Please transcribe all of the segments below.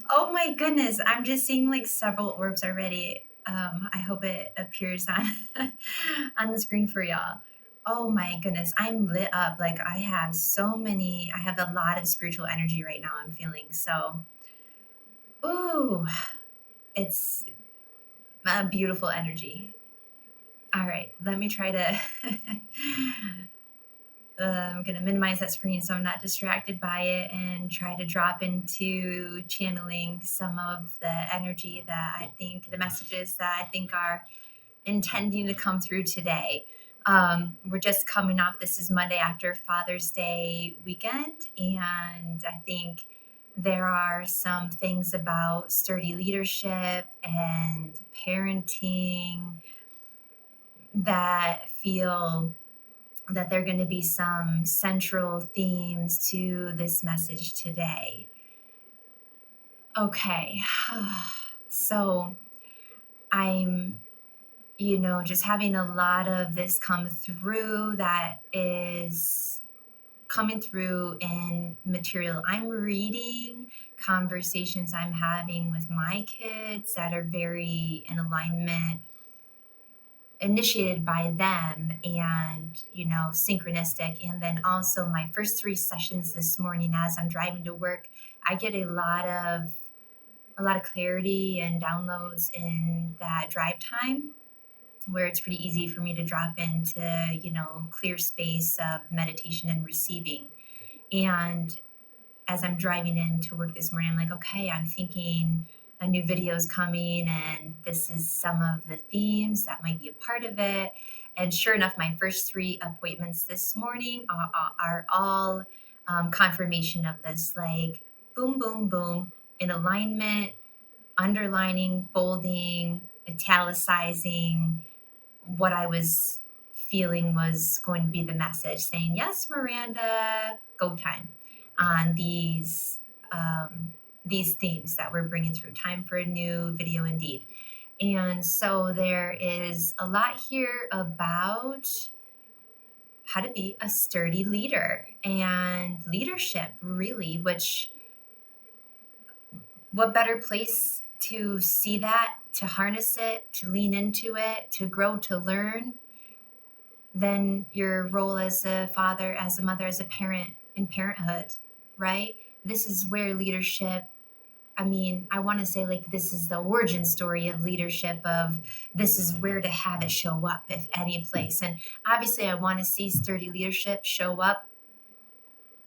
Oh my goodness, I'm just seeing like several orbs already. I hope it appears on on the screen for y'all. Oh my goodness, I'm lit up. Like I have a lot of spiritual energy right now I'm feeling. So, ooh, it's a beautiful energy. All right, let me try to I'm going to minimize that screen so I'm not distracted by it and try to drop into channeling some of the energy that I think, the messages that I think are intending to come through today. We're just coming off, this is Monday after Father's Day weekend, and I think there are some things about sturdy leadership and parenting that feel that there are going to be some central themes to this message today. Okay. So I'm, just having a lot of this come through that is coming through in material I'm reading, conversations I'm having with my kids that are very in alignment, initiated by them, and synchronistic. And then also my first three sessions this morning as I'm driving to work, I get a lot of clarity and downloads in that drive time, where it's pretty easy for me to drop into clear space of meditation and receiving. And as I'm driving into work this morning, I'm like, okay, I'm thinking a new video is coming, and this is some of the themes that might be a part of it. And sure enough, my first three appointments this morning are all confirmation of this, like boom, boom, boom, in alignment, underlining, bolding, italicizing what I was feeling was going to be the message, saying, yes, Miranda, go time on these themes that we're bringing through. Time for a new video indeed. And so there is a lot here about how to be a sturdy leader and leadership, really, which what better place to see that, to harness it, to lean into it, to grow, to learn, than your role as a father, as a mother, as a parent in parenthood, right? This is where leadership, I mean, I want to say like this is the origin story of leadership, of this is where to have it show up, if any place. And obviously I want to see sturdy leadership show up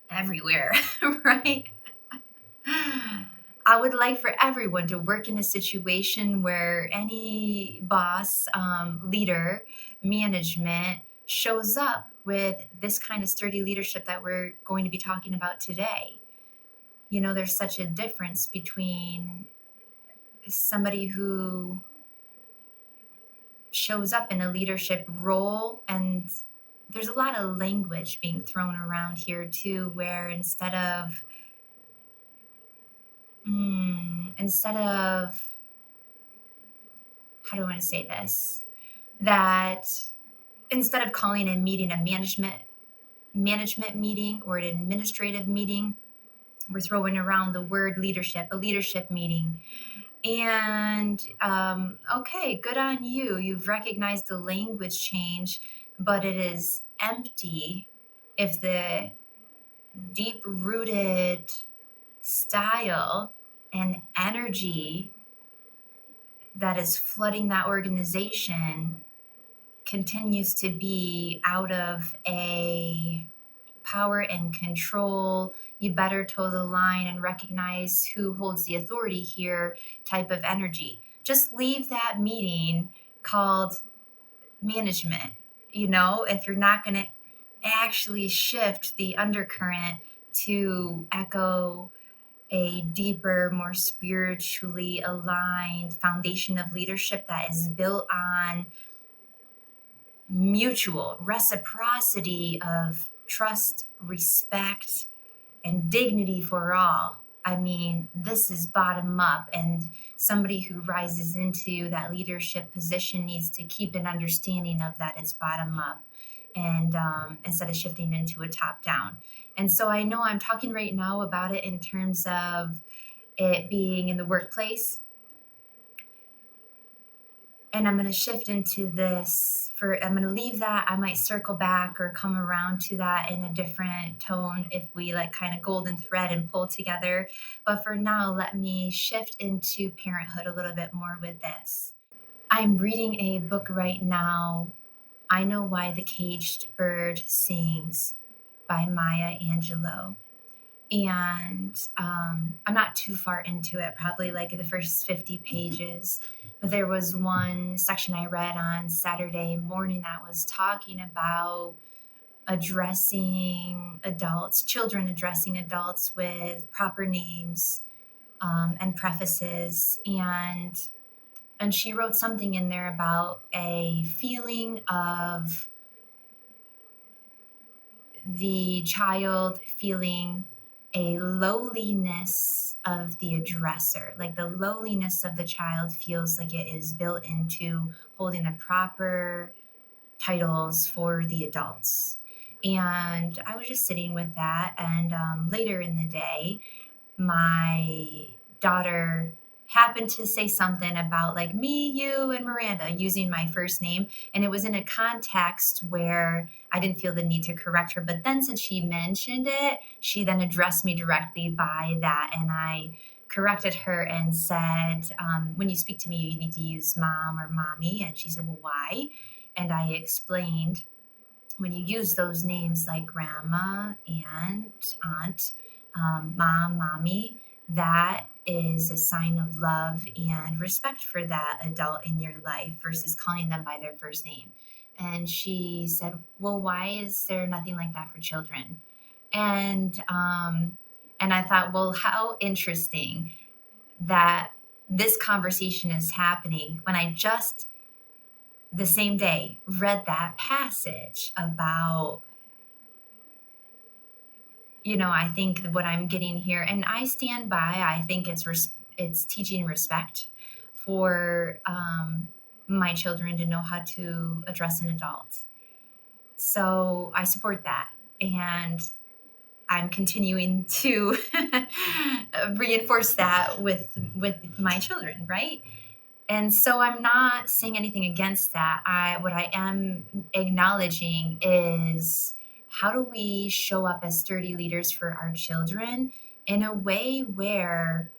everywhere, right? I would like for everyone to work in a situation where any boss, leader, management shows up with this kind of sturdy leadership that we're going to be talking about today. There's such a difference between somebody who shows up in a leadership role, and there's a lot of language being thrown around here too, where instead of how do I want to say this? That instead of calling a meeting a management meeting or an administrative meeting, we're throwing around the word leadership, a leadership meeting. And okay, good on you. You've recognized the language change, but it is empty if the deep rooted style and energy that is flooding that organization continues to be out of a power and control, you better toe the line and recognize who holds the authority here type of energy. Just leave that meeting called management, if you're not going to actually shift the undercurrent to echo a deeper, more spiritually aligned foundation of leadership that is built on mutual reciprocity of trust, respect, and dignity for all. I mean, this is bottom up, and somebody who rises into that leadership position needs to keep an understanding of that it's bottom up. and instead of shifting into a top down. And so I know I'm talking right now about it in terms of it being in the workplace, and I'm going to shift into this for, I'm going to leave that. I might circle back or come around to that in a different tone if we like kind of golden thread and pull together. But for now, let me shift into parenthood a little bit more with this. I'm reading a book right now, I Know Why the Caged Bird Sings by Maya Angelou. And I'm not too far into it, probably like the first 50 pages. But there was one section I read on Saturday morning that was talking about addressing adults, children addressing adults with proper names and prefaces. And she wrote something in there about a feeling of the child feeling a lowliness of the addresser, like the lowliness of the child feels like it is built into holding the proper titles for the adults. And I was just sitting with that. And later in the day, my daughter happened to say something about like me, you, and Miranda using my first name. And it was in a context where I didn't feel the need to correct her. But then since she mentioned it, she then addressed me directly by that. And I corrected her and said, when you speak to me, you need to use mom or mommy. And she said, well, why? And I explained, when you use those names like grandma, aunt, mom, mommy, that is a sign of love and respect for that adult in your life versus calling them by their first name. And she said, well, why is there nothing like that for children? And and I thought, well, how interesting that this conversation is happening when I just the same day read that passage about, I think what I'm getting here, and I stand by, I think it's teaching respect for my children to know how to address an adult. So I support that. And I'm continuing to reinforce that with my children, right? And so I'm not saying anything against that. What I am acknowledging is, how do we show up as sturdy leaders for our children in a way where,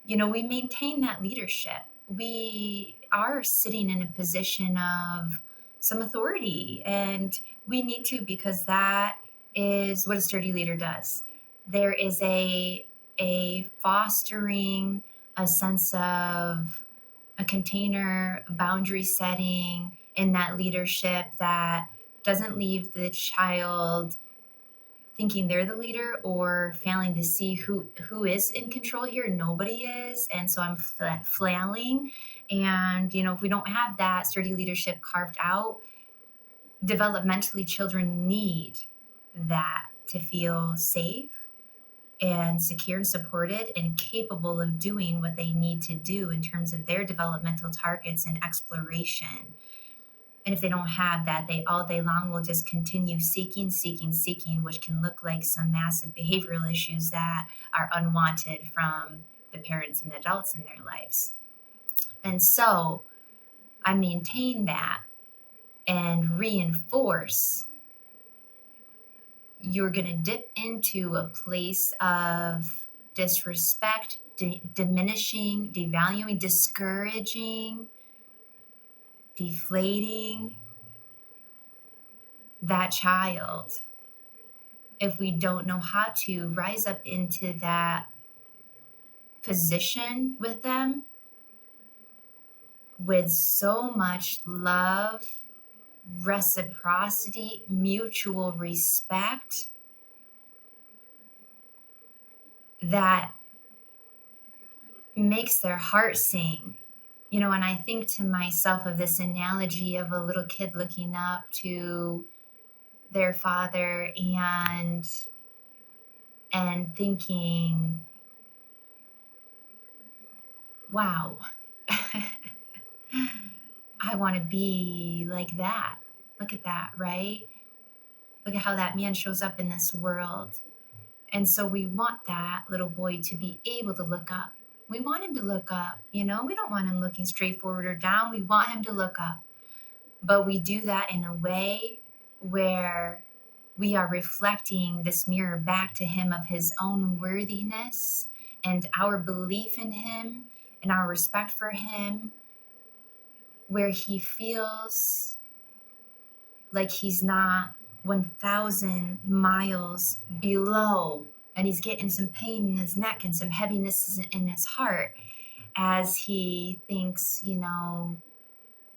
we maintain that leadership. We are sitting in a position of some authority, and we need to, because that is what a sturdy leader does. There is a fostering a sense of a container, boundary setting in that leadership that doesn't leave the child thinking they're the leader or failing to see who is in control here. Nobody is. And so I'm flailing. And, if we don't have that sturdy leadership carved out, developmentally children need that to feel safe and secure and supported and capable of doing what they need to do in terms of their developmental targets and exploration. And if they don't have that, they all day long will just continue seeking, which can look like some massive behavioral issues that are unwanted from the parents and adults in their lives. And so I maintain that and reinforce. You're going to dip into a place of disrespect, diminishing, devaluing, discouraging, deflating that child if we don't know how to rise up into that position with them with so much love, reciprocity, mutual respect that makes their heart sing. And I think to myself of this analogy of a little kid looking up to their father and thinking, wow, I want to be like that. Look at that, right? Look at how that man shows up in this world. And so we want that little boy to be able to look up. We want him to look up, We don't want him looking straight forward or down. We want him to look up. But we do that in a way where we are reflecting this mirror back to him of his own worthiness and our belief in him and our respect for him, where he feels like he's not 1,000 miles below, and he's getting some pain in his neck and some heaviness in his heart as he thinks,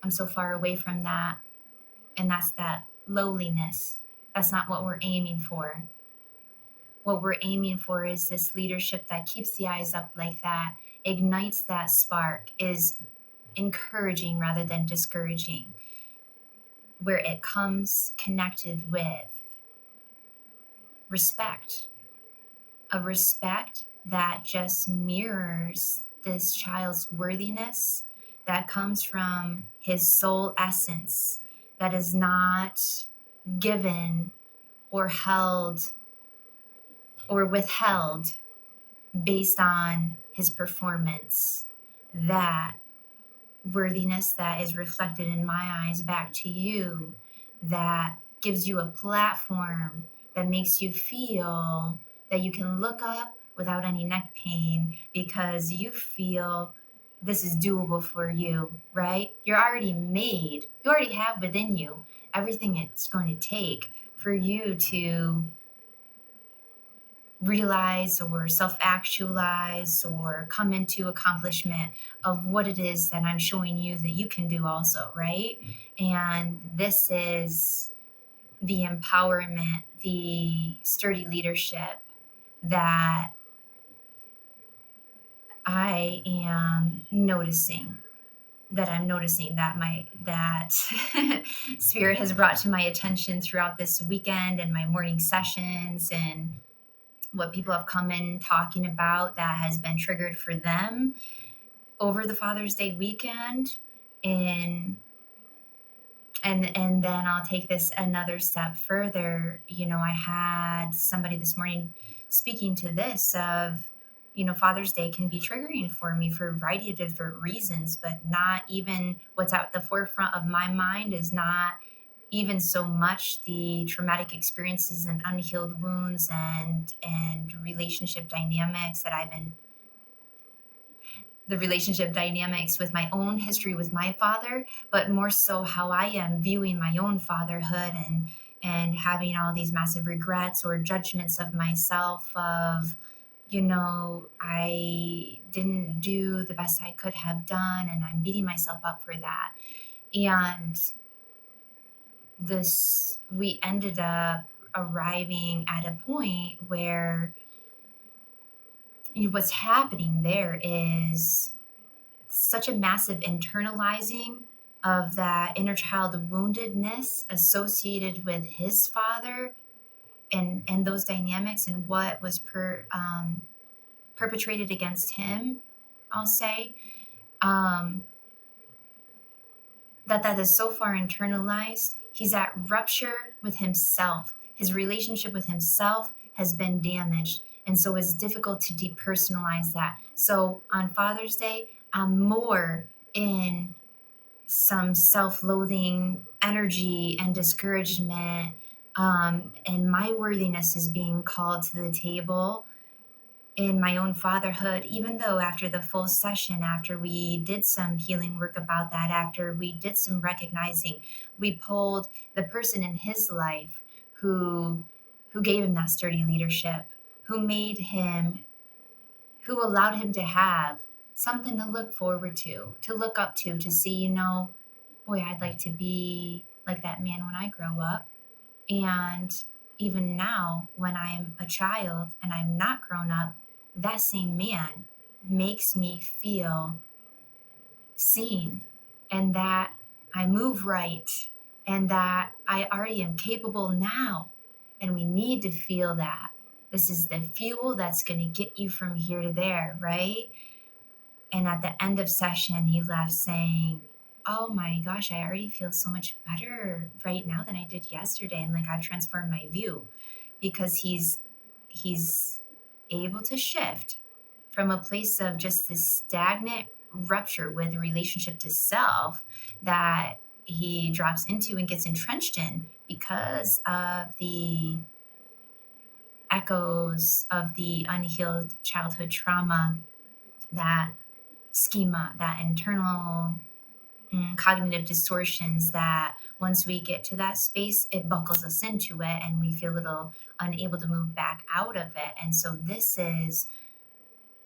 I'm so far away from that. And that's that lowliness. That's not what we're aiming for. What we're aiming for is this leadership that keeps the eyes up like that, ignites that spark, is encouraging rather than discouraging, where it comes connected with respect, a respect that just mirrors this child's worthiness, that comes from his soul essence, that is not given or held or withheld based on his performance. That worthiness that is reflected in my eyes back to you, that gives you a platform, that makes you feel that you can look up without any neck pain because you feel this is doable for you, right? You're already made. You already have within you everything it's going to take for you to realize or self-actualize or come into accomplishment of what it is that I'm showing you that you can do also, right? And this is the empowerment, the sturdy leadership that I am noticing, that spirit has brought to my attention throughout this weekend and my morning sessions, and what people have come in talking about that has been triggered for them over the Father's Day weekend. And then I'll take this another step further. I had somebody this morning speaking to this of, Father's Day can be triggering for me for a variety of different reasons, but not even what's at the forefront of my mind is not even so much the traumatic experiences and unhealed wounds and relationship dynamics that I've been the relationship dynamics with my own history with my father, but more so how I am viewing my own fatherhood and having all these massive regrets or judgments of myself of, I didn't do the best I could have done, and I'm beating myself up for that. And we ended up arriving at a point where what's happening there is such a massive internalizing of that inner child woundedness associated with his father and those dynamics and what was perpetrated against him, I'll say, that is so far internalized. He's at rupture with himself. His relationship with himself has been damaged. And so it's difficult to depersonalize that. So on Father's Day, I'm more in some self-loathing energy and discouragement. And my worthiness is being called to the table in my own fatherhood, even though after the full session, after we did some healing work about that, after we did some recognizing, we pulled the person in his life who gave him that sturdy leadership, who allowed him to have something to look forward to look up to see, boy, I'd like to be like that man when I grow up. And even now, when I'm a child and I'm not grown up, that same man makes me feel seen, and that I move right, and that I already am capable now. And we need to feel that. This is the fuel that's going to get you from here to there, right? And at the end of session, he left saying, oh my gosh, I already feel so much better right now than I did yesterday. And like I've transformed my view because he's able to shift from a place of just this stagnant rupture with relationship to self that he drops into and gets entrenched in because of the echoes of the unhealed childhood trauma, that schema, that internal cognitive distortions that once we get to that space, it buckles us into it and we feel a little unable to move back out of it. And so this is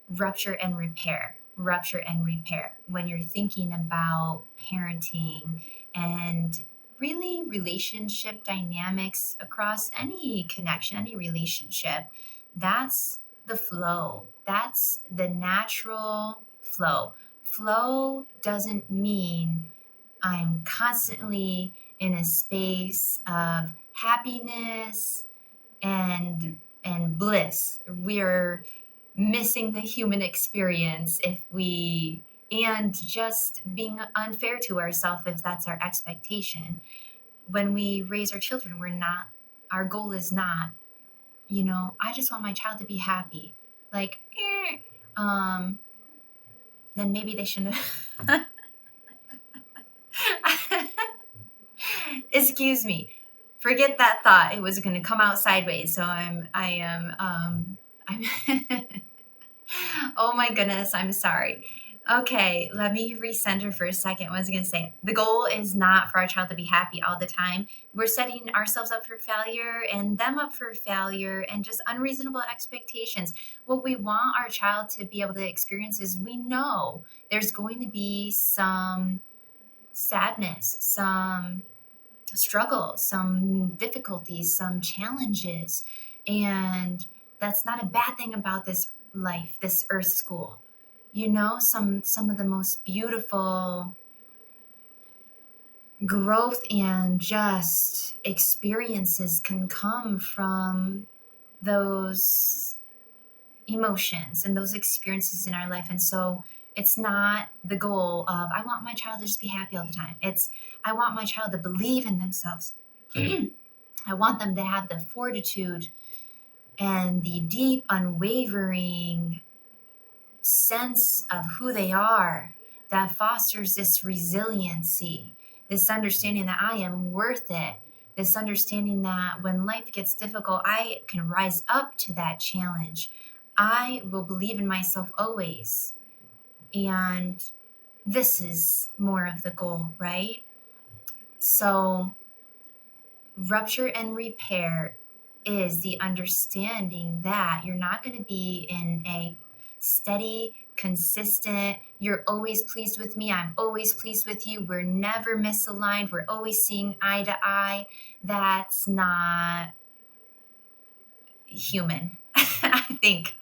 rupture and repair. Rupture and repair. When you're thinking about parenting and really relationship dynamics across any connection, any relationship, that's the flow. That's the natural flow. Flow doesn't mean I'm constantly in a space of happiness and bliss. We're missing the human experience if we, and just being unfair to ourselves if that's our expectation. When we raise our children, we're not, our goal is not, I just want my child to be happy. Like, then maybe they shouldn't have. Excuse me. Forget that thought. It was going to come out sideways. So I'm, oh my goodness, I'm sorry. Okay, let me recenter for a second. What was I going to say? The goal is not for our child to be happy all the time. We're setting ourselves up for failure and them up for failure and just unreasonable expectations. What we want our child to be able to experience is, we know there's going to be some sadness, some struggle, some difficulties, some challenges. And that's not a bad thing about this life, this earth school. Some of the most beautiful growth and just experiences can come from those emotions and those experiences in our life. And so it's not the goal of, I want my child to just be happy all the time. It's, I want my child to believe in themselves. I want them to have the fortitude and the deep, unwavering sense of who they are that fosters this resiliency, this understanding that I am worth it, this understanding that when life gets difficult, I can rise up to that challenge. I will believe in myself always. And this is more of the goal, right? So, rupture and repair is the understanding that you're not going to be in a steady, consistent, you're always pleased with me, I'm always pleased with you, we're never misaligned, we're always seeing eye to eye. That's not human. I think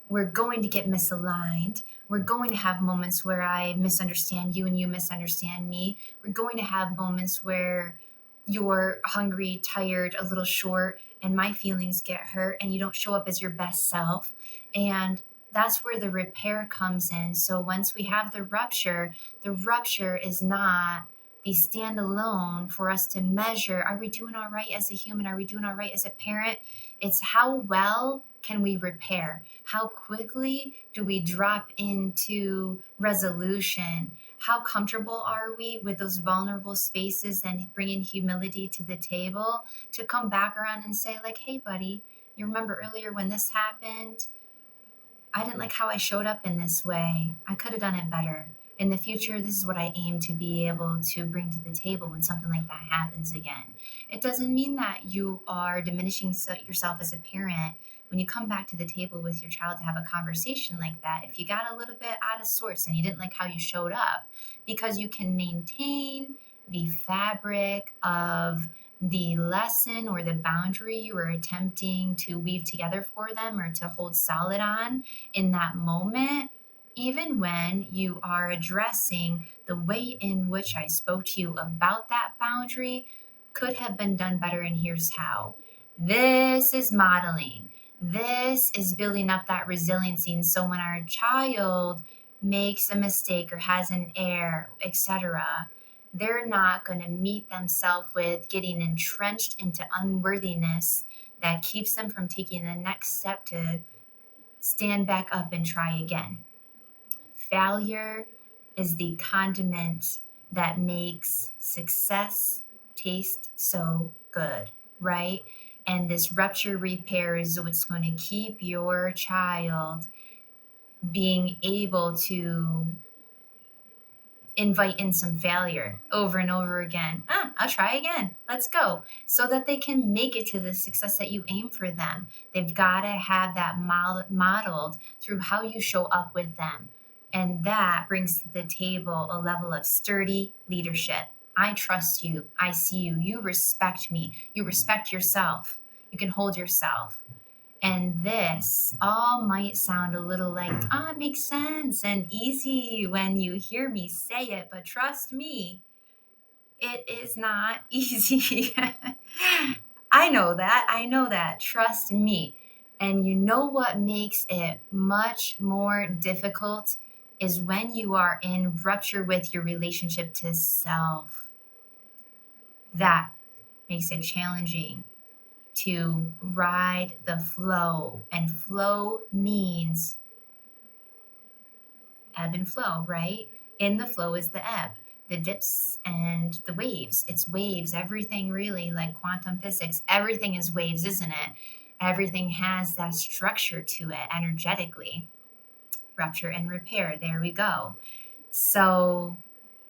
we're going to get misaligned. We're going to have moments where I misunderstand you and you misunderstand me. We're going to have moments where you're hungry, tired, a little short, and my feelings get hurt and you don't show up as your best self. And that's where the repair comes in. So once we have the rupture is not the standalone for us to measure, are we doing all right as a human? Are we doing all right as a parent? It's how well can we repair? How quickly do we drop into resolution? How comfortable are we with those vulnerable spaces and bringing humility to the table to come back around and say, like, hey, buddy, you remember earlier when this happened? I didn't like how I showed up in this way. I could have done it better. In the future, this is what I aim to be able to bring to the table when something like that happens again. It doesn't mean that you are diminishing yourself as a parent when you come back to the table with your child to have a conversation like that. If you got a little bit out of sorts and you didn't like how you showed up, because you can maintain the fabric of the lesson or the boundary you were attempting to weave together for them or to hold solid on in that moment, even when you are addressing the way in which I spoke to you about that boundary could have been done better, and here's how. This is modeling. This is building up that resiliency. And so when our child makes a mistake or has an error, etc., they're not going to meet themselves with getting entrenched into unworthiness that keeps them from taking the next step to stand back up and try again. Failure is the condiment that makes success taste so good, right? And this rupture repair is what's going to keep your child being able to invite in some failure over and over again. I'll try again. Let's go. So that they can make it to the success that you aim for them. They've got to have that modeled through how you show up with them. And that brings to the table a level of sturdy leadership. I trust you. I see you. You respect me. You respect yourself. You can hold yourself. And this all might sound a little like, it makes sense and easy when you hear me say it, but trust me, it is not easy. I know that. I know that. Trust me. And you know what makes it much more difficult is when you are in rupture with your relationship to self. That makes it challenging to ride the flow. And flow means ebb and flow, right? In the flow is the ebb, the dips and the waves. It's waves, everything really, like quantum physics. Everything is waves, isn't it? Everything has that structure to it energetically. Rupture and repair. There we go. So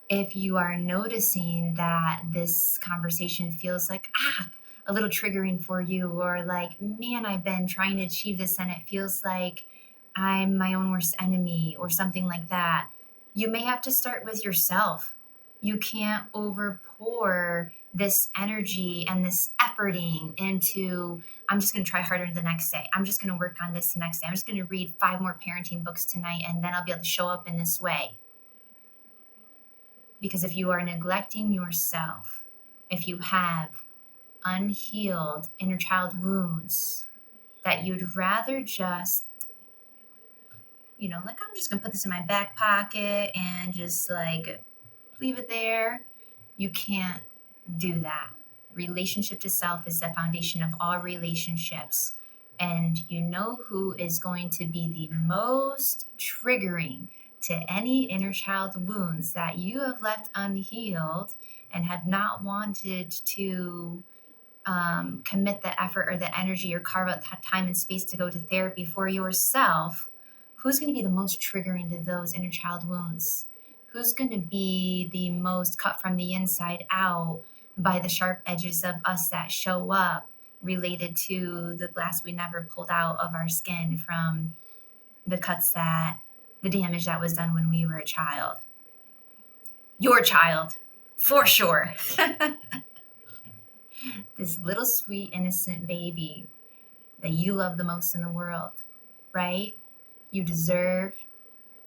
if you are noticing that this conversation feels like, a little triggering for you, or like, man, I've been trying to achieve this and it feels like I'm my own worst enemy or something like that, you may have to start with yourself. You can't overpour this energy and this efforting into, I'm just going to try harder the next day. I'm just going to work on this the next day. I'm just going to read 5 more parenting books tonight and then I'll be able to show up in this way. Because if you are neglecting yourself, if you have unhealed inner child wounds that you'd rather just, like, I'm just going to put this in my back pocket and just like leave it there, you can't do that. Relationship to self is the foundation of all relationships. And you know who is going to be the most triggering to any inner child wounds that you have left unhealed and have not wanted to commit the effort or the energy or carve out time and space to go to therapy for yourself. Who's going to be the most triggering to those inner child wounds? Who's going to be the most cut from the inside out by the sharp edges of us that show up related to the glass we never pulled out of our skin from the the damage that was done when we were a child? Your child, for sure. This little sweet innocent baby that you love the most in the world, right? You deserve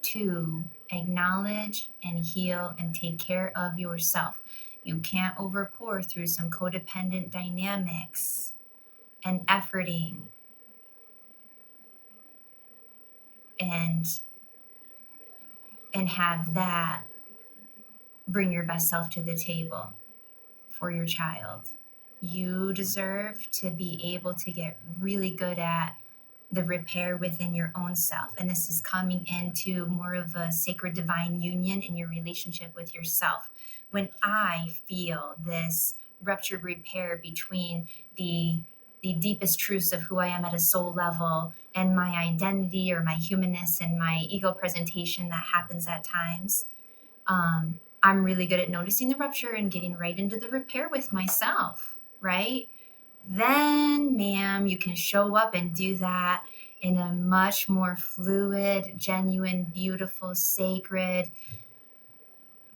to acknowledge and heal and take care of yourself. You can't overpour through some codependent dynamics and efforting and have that bring your best self to the table for your child. You deserve to be able to get really good at the repair within your own self. And this is coming into more of a sacred divine union in your relationship with yourself. When I feel this rupture repair between the deepest truths of who I am at a soul level and my identity or my humanness and my ego presentation that happens at times, I'm really good at noticing the rupture and getting right into the repair with myself, right? Then, ma'am, you can show up and do that in a much more fluid, genuine, beautiful, sacred,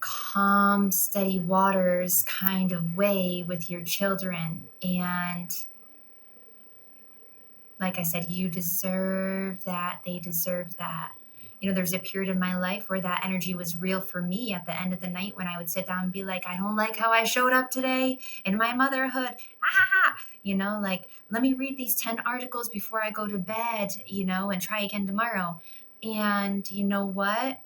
calm, steady waters kind of way with your children. And like I said, you deserve that. They deserve that. There's a period in my life where that energy was real for me at the end of the night when I would sit down and be like, I don't like how I showed up today in my motherhood. Like, let me read these 10 articles before I go to bed, and try again tomorrow. And you know what?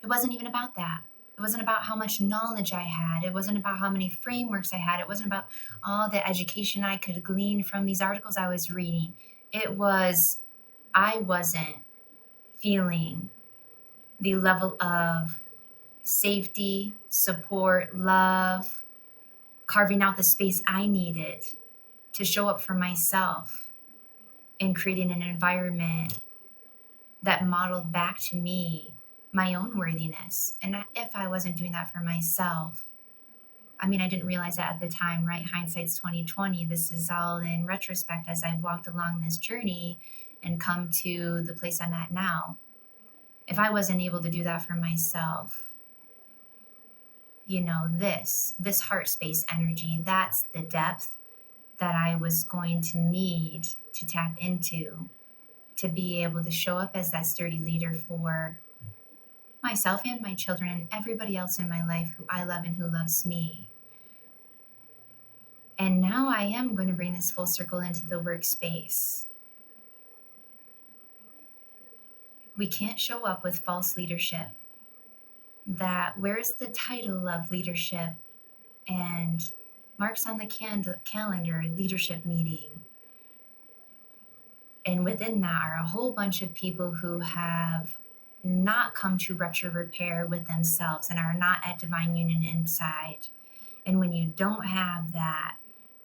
It wasn't even about that. It wasn't about how much knowledge I had. It wasn't about how many frameworks I had. It wasn't about all the education I could glean from these articles I was reading. It was, I wasn't feeling the level of safety, support, love, carving out the space I needed to show up for myself and creating an environment that modeled back to me my own worthiness. And if I wasn't doing that for myself, I mean, I didn't realize that at the time, right? Hindsight's 2020. This is all in retrospect as I've walked along this journey and come to the place I'm at now. If I wasn't able to do that for myself, you know, this heart space energy, that's the depth that I was going to need to tap into to be able to show up as that sturdy leader for myself and my children and everybody else in my life who I love and who loves me. And now I am going to bring this full circle into the workspace. We can't show up with false leadership. That where's the title of leadership and marks on the calendar, leadership meeting. And within that are a whole bunch of people who have not come to rupture repair with themselves and are not at divine union inside. And when you don't have that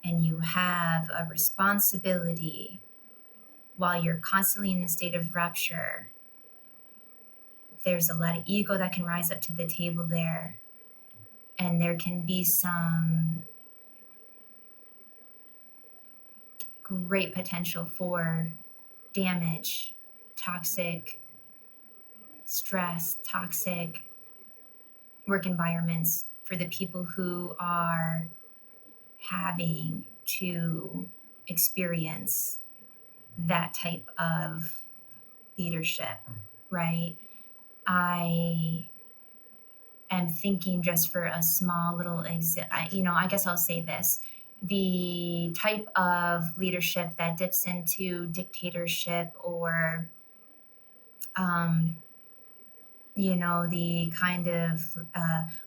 and you have a responsibility while you're constantly in the state of rupture, there's a lot of ego that can rise up to the table there. And there can be some great potential for damage, toxic stress, toxic work environments for the people who are having to experience that type of leadership, right? I am thinking just for a small little I guess I'll say this. The type of leadership that dips into dictatorship or the kind of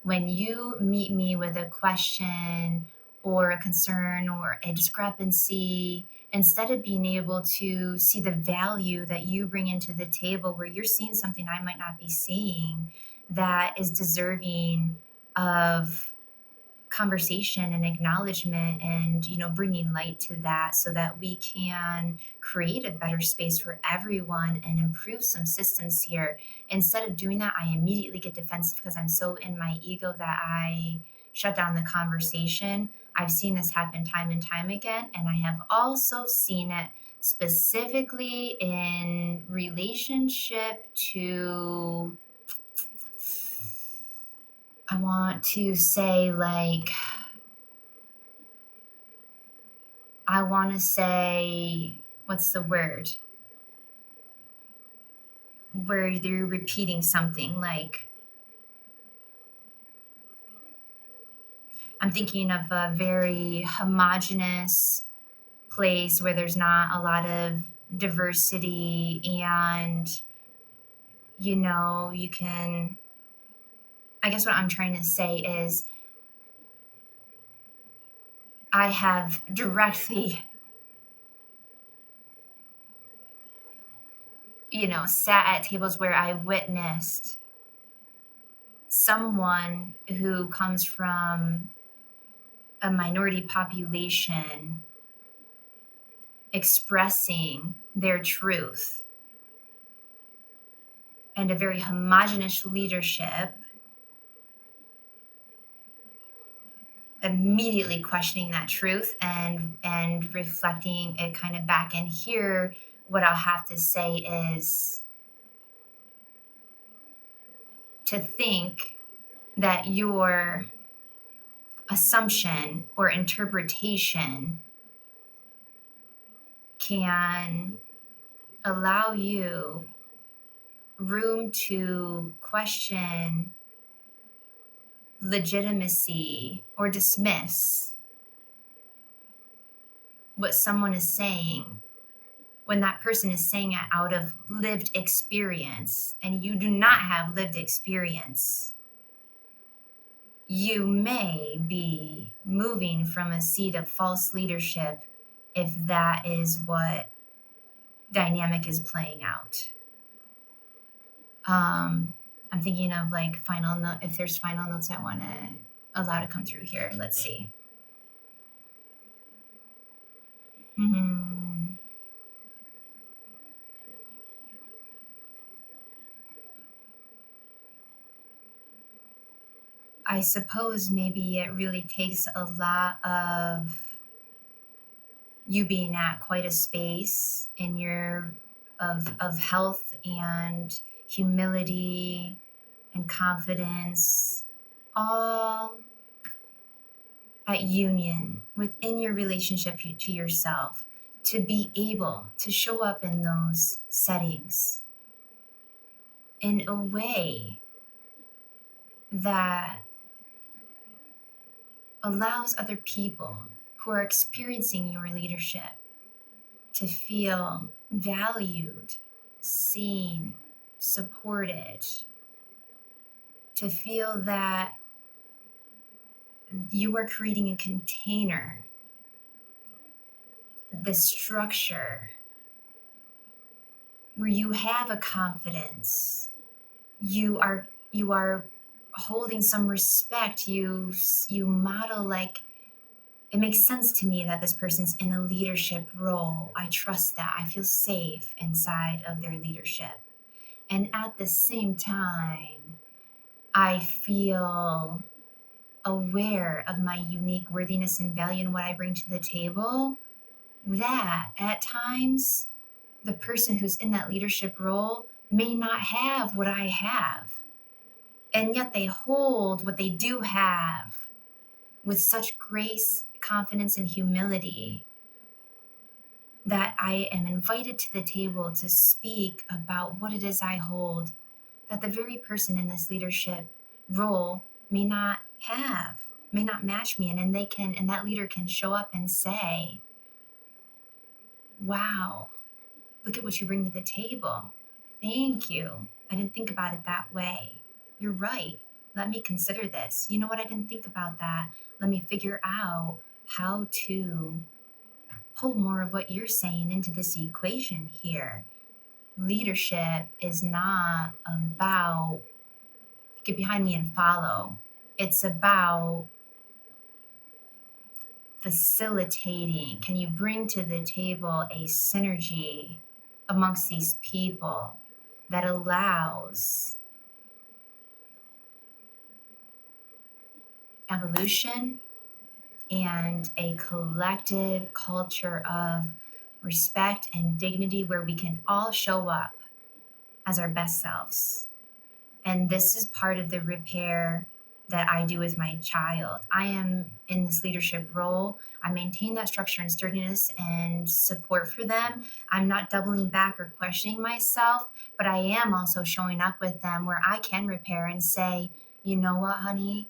when you meet me with a question or a concern or a discrepancy, instead of being able to see the value that you bring into the table where you're seeing something I might not be seeing that is deserving of conversation and acknowledgement and bringing light to that so that we can create a better space for everyone and improve some systems here. Instead of doing that, I immediately get defensive because I'm so in my ego that I shut down the conversation. I've seen this happen time and time again, and I have also seen it specifically in relationship to, I want to say, what's the word? Where you're repeating something, like, I'm thinking of a very homogenous place where there's not a lot of diversity and, you can, I guess what I'm trying to say is I have directly, sat at tables where I witnessed someone who comes from a minority population expressing their truth and a very homogenous leadership immediately questioning that truth and reflecting it kind of back. And here, what I'll have to say is to think that your assumption or interpretation can allow you room to question legitimacy or dismiss what someone is saying when that person is saying it out of lived experience and you do not have lived experience, you may be moving from a seat of false leadership if that is what dynamic is playing out. I'm thinking of like final note, if there's final notes I want to allow to come through here. Let's see. Hmm. I suppose maybe it really takes a lot of you being at quite a space in your of health and humility and confidence, all at union within your relationship to yourself, to be able to show up in those settings in a way that allows other people who are experiencing your leadership to feel valued, seen, supported, to feel that you are creating a container, the structure where you have a confidence, you are holding some respect, you model like it makes sense to me that this person's in a leadership role. I trust that. I feel safe inside of their leadership. And at the same time, I feel aware of my unique worthiness and value and what I bring to the table. That at times, the person who's in that leadership role may not have what I have. And yet they hold what they do have with such grace, confidence, and humility that I am invited to the table to speak about what it is I hold that the very person in this leadership role may not have, may not match me. And then they can, and that leader can show up and say, wow, look at what you bring to the table. Thank you. I didn't think about it that way. You're right. Let me consider this. You know what? I didn't think about that. Let me figure out how to pull more of what you're saying into this equation here. Leadership is not about get behind me and follow. It's about facilitating. Can you bring to the table a synergy amongst these people that allows evolution and a collective culture of respect and dignity where we can all show up as our best selves? And this is part of the repair that I do with my child. I am in this leadership role. I maintain that structure and sturdiness and support for them. I'm not doubling back or questioning myself, but I am also showing up with them where I can repair and say, you know what, honey,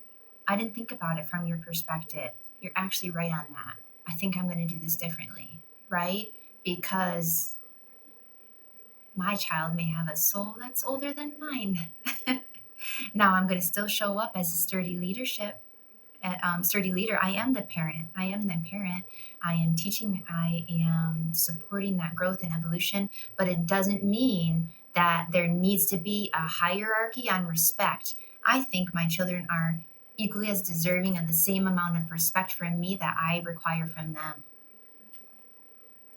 I didn't think about it from your perspective. You're actually right on that. I think I'm going to do this differently, right? Because my child may have a soul that's older than mine. Now I'm going to still show up as a sturdy leader. I am the parent. I am the parent. I am teaching. I am supporting that growth and evolution. But it doesn't mean that there needs to be a hierarchy on respect. I think my children are equally as deserving of the same amount of respect from me that I require from them.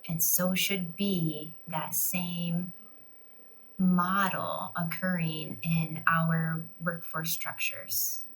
And so should be that same model occurring in our workforce structures.